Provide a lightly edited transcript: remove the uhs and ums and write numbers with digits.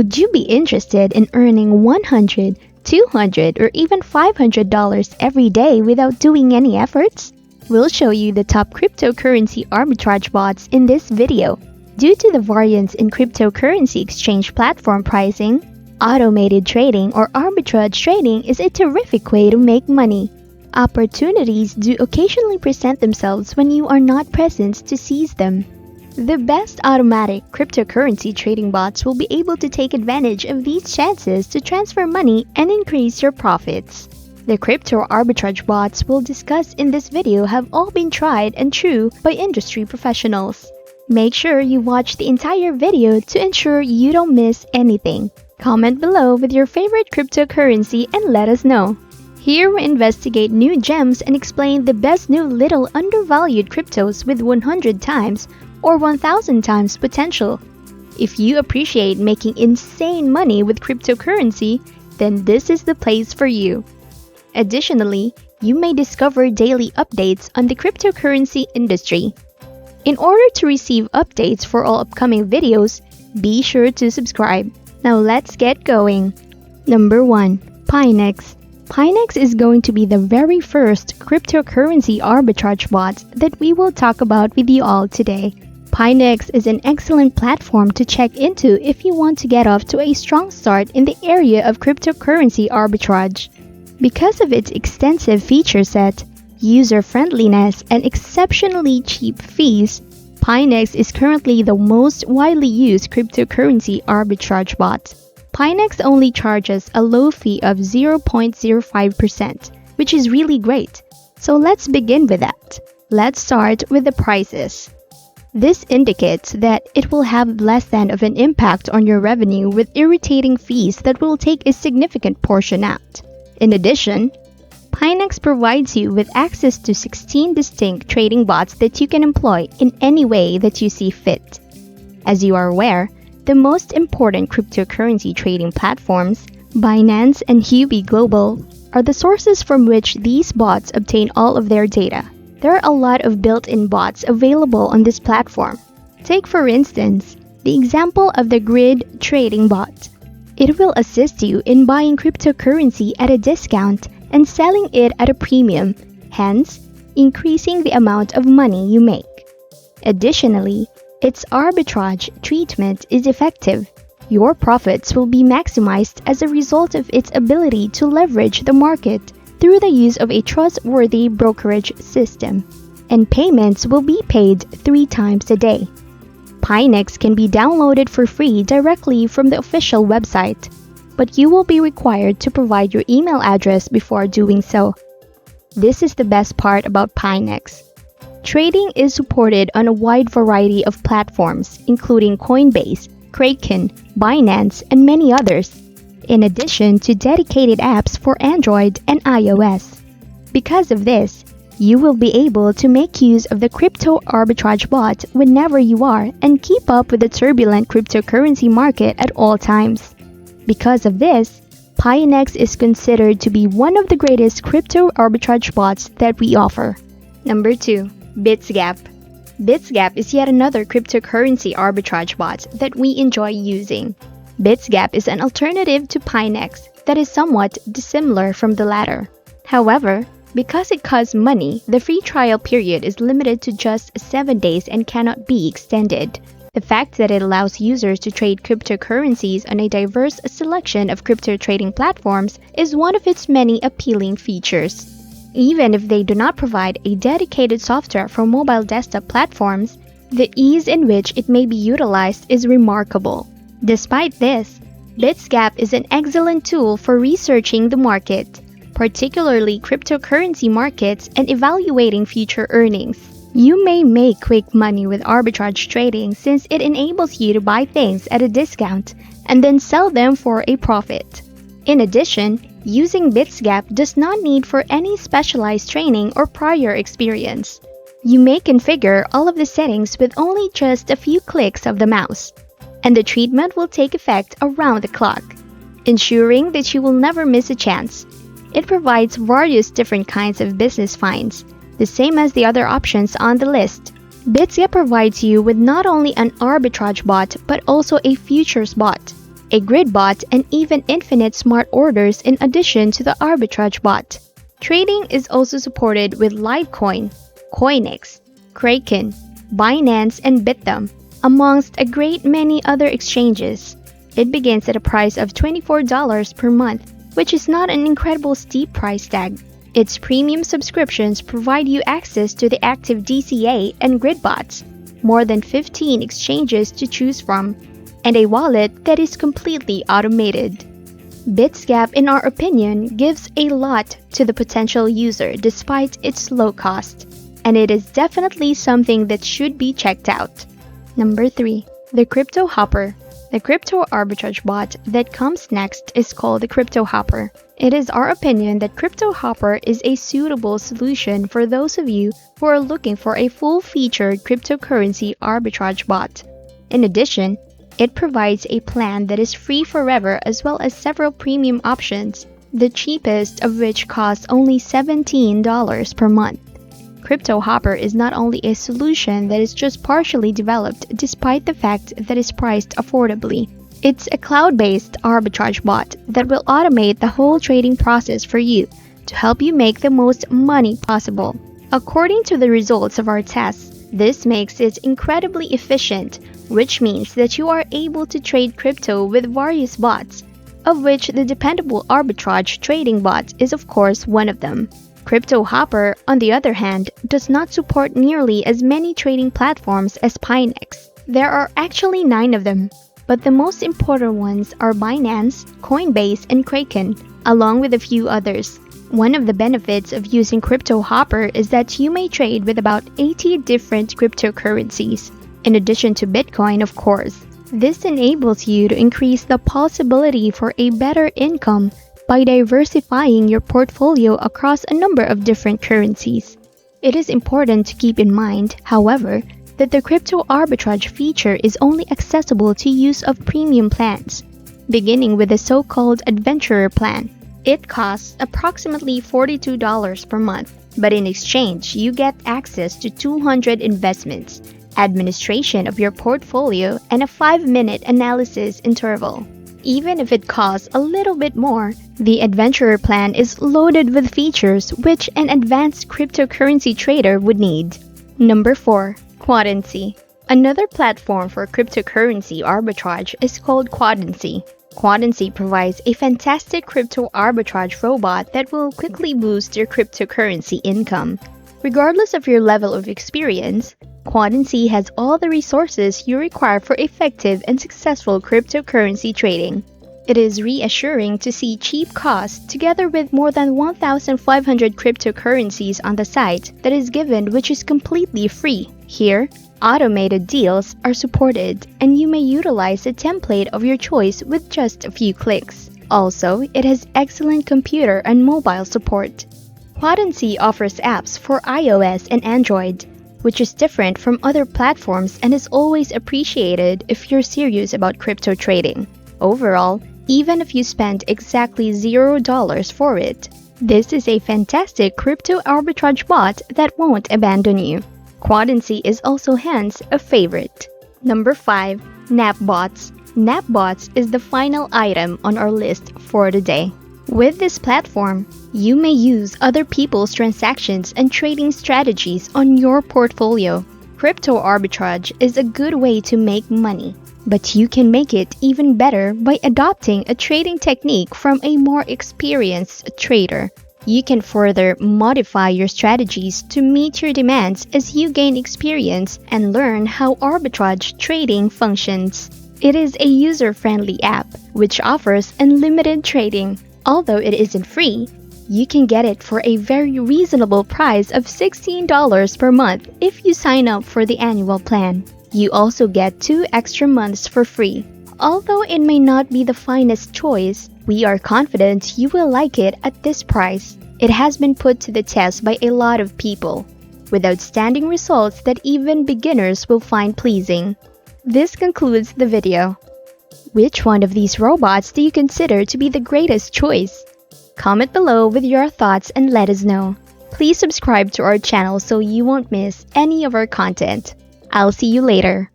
Would you be interested in earning $100, $200, or even $500 every day without doing any efforts? We'll show you the top cryptocurrency arbitrage bots in this video. Due to the variance in cryptocurrency exchange platform pricing, automated trading or arbitrage trading is a terrific way to make money. Opportunities do occasionally present themselves when you are not present to seize them. The best automatic cryptocurrency trading bots will be able to take advantage of these chances to transfer money and increase your profits. The crypto arbitrage bots we'll discuss in this video have all been tried and true by industry professionals. Make sure you watch the entire video to ensure you don't miss anything. Comment below with your favorite cryptocurrency and let us know. Here we investigate new gems and explain the best new little undervalued cryptos with 100 times or 1000 times potential. If you appreciate making insane money with cryptocurrency, then this is the place for you. Additionally, you may discover daily updates on the cryptocurrency industry. In order to receive updates for all upcoming videos, be sure to subscribe. Now let's get going. Number 1. Pinex. Pinex is going to be the very first cryptocurrency arbitrage bot that we will talk about with you all today. Pinex is an excellent platform to check into if you want to get off to a strong start in the area of cryptocurrency arbitrage. Because of its extensive feature set, user-friendliness, and exceptionally cheap fees, Pinex is currently the most widely used cryptocurrency arbitrage bot. Pinex only charges a low fee of 0.05%, which is really great. So let's begin with that. Let's start with the prices. This indicates that it will have less than of an impact on your revenue with irritating fees that will take a significant portion out. In addition, Pinex provides you with access to 16 distinct trading bots that you can employ in any way that you see fit. As you are aware, the most important cryptocurrency trading platforms, Binance and Huobi Global, are the sources from which these bots obtain all of their data. There are a lot of built-in bots available on this platform. Take for instance, the example of the grid trading bot. It will assist you in buying cryptocurrency at a discount and selling it at a premium, hence increasing the amount of money you make. Additionally, its arbitrage treatment is effective. Your profits will be maximized as a result of its ability to leverage the market through the use of a trustworthy brokerage system, and payments will be paid 3 times a day. Pinex can be downloaded for free directly from the official website, but you will be required to provide your email address before doing so. This is the best part about Pinex. Trading is supported on a wide variety of platforms, including Coinbase, Kraken, Binance, and many others, in addition to dedicated apps for Android and iOS. Because of this, you will be able to make use of the crypto arbitrage bot whenever you are and keep up with the turbulent cryptocurrency market at all times. Because of this, Pinex is considered to be one of the greatest crypto arbitrage bots that we offer. Number 2. Bitsgap. Bitsgap is yet another cryptocurrency arbitrage bot that we enjoy using. Bitsgap is an alternative to Pinex that is somewhat dissimilar from the latter. However, because it costs money, the free trial period is limited to just 7 days and cannot be extended. The fact that it allows users to trade cryptocurrencies on a diverse selection of crypto trading platforms is one of its many appealing features. Even if they do not provide a dedicated software for mobile desktop platforms, the ease in which it may be utilized is remarkable. Despite this, Bitsgap is an excellent tool for researching the market, particularly cryptocurrency markets, and evaluating future earnings. You may make quick money with arbitrage trading since it enables you to buy things at a discount and then sell them for a profit. In addition, using Bitsgap does not need for any specialized training or prior experience. You may configure all of the settings with only just a few clicks of the mouse, and the treatment will take effect around the clock, ensuring that you will never miss a chance. It provides various different kinds of business finds, the same as the other options on the list. Bitsgap provides you with not only an arbitrage bot but also a futures bot. a grid bot, and even infinite smart orders in addition to the arbitrage bot. Trading is also supported with Litecoin, Pionex, Kraken, Binance, and Bitsgap, amongst a great many other exchanges. It begins at a price of $24 per month, which is not an incredible steep price tag. Its premium subscriptions provide you access to the active DCA and grid bots, more than 15 exchanges to choose from, and a wallet that is completely automated. Bitsgap, in our opinion, gives a lot to the potential user despite its low cost, and it is definitely something that should be checked out. Number 3. The Cryptohopper. The crypto arbitrage bot that comes next is called the Cryptohopper. It is our opinion that Cryptohopper is a suitable solution for those of you who are looking for a full-featured cryptocurrency arbitrage bot. In addition, it provides a plan that is free forever as well as several premium options, the cheapest of which costs only $17 per month. Cryptohopper is not only a solution that is just partially developed despite the fact that it's priced affordably. It's a cloud-based arbitrage bot that will automate the whole trading process for you to help you make the most money possible. According to the results of our tests, this makes it incredibly efficient, which means that you are able to trade crypto with various bots, of which the dependable arbitrage trading bot is of course one of them. Cryptohopper, on the other hand, does not support nearly as many trading platforms as Pinex. There are actually 9 of them, but the most important ones are Binance, Coinbase, and Kraken, along with a few others. One of the benefits of using Cryptohopper is that you may trade with about 80 different cryptocurrencies, in addition to Bitcoin, of course. This enables you to increase the possibility for a better income by diversifying your portfolio across a number of different currencies. It is important to keep in mind, however, that the crypto arbitrage feature is only accessible to use of premium plans, beginning with the so-called Adventurer plan. It costs approximately $42 per month, but in exchange, you get access to 200 investments, administration of your portfolio, and a 5-minute analysis interval. Even if it costs a little bit more, the Adventurer plan is loaded with features which an advanced cryptocurrency trader would need. Number 4. Quadence. Another platform for cryptocurrency arbitrage is called Quadence. Quadence provides a fantastic crypto arbitrage robot that will quickly boost your cryptocurrency income. Regardless of your level of experience, Quadence has all the resources you require for effective and successful cryptocurrency trading. It is reassuring to see cheap costs together with more than 1,500 cryptocurrencies on the site that is given, which is completely free. Here, automated deals are supported, and you may utilize a template of your choice with just a few clicks. Also, it has excellent computer and mobile support. Quadence offers apps for iOS and Android, which is different from other platforms and is always appreciated if you're serious about crypto trading. Overall, even if you spend exactly $0 for it, this is a fantastic crypto arbitrage bot that won't abandon you. Quadence is also hence a favorite. Number 5. Napbots. Napbots is the final item on our list for today. With this platform, you may use other people's transactions and trading strategies on your portfolio. Crypto arbitrage is a good way to make money, but you can make it even better by adopting a trading technique from a more experienced trader. You can further modify your strategies to meet your demands as you gain experience and learn how arbitrage trading functions. It is a user-friendly app which offers unlimited trading. Although it isn't free, you can get it for a very reasonable price of $16 per month if you sign up for the annual plan. You also get 2 extra months for free. Although it may not be the finest choice, we are confident you will like it at this price. It has been put to the test by a lot of people, with outstanding results that even beginners will find pleasing. This concludes the video. Which one of these robots do you consider to be the greatest choice? Comment below with your thoughts and let us know. Please subscribe to our channel so you won't miss any of our content. I'll see you later.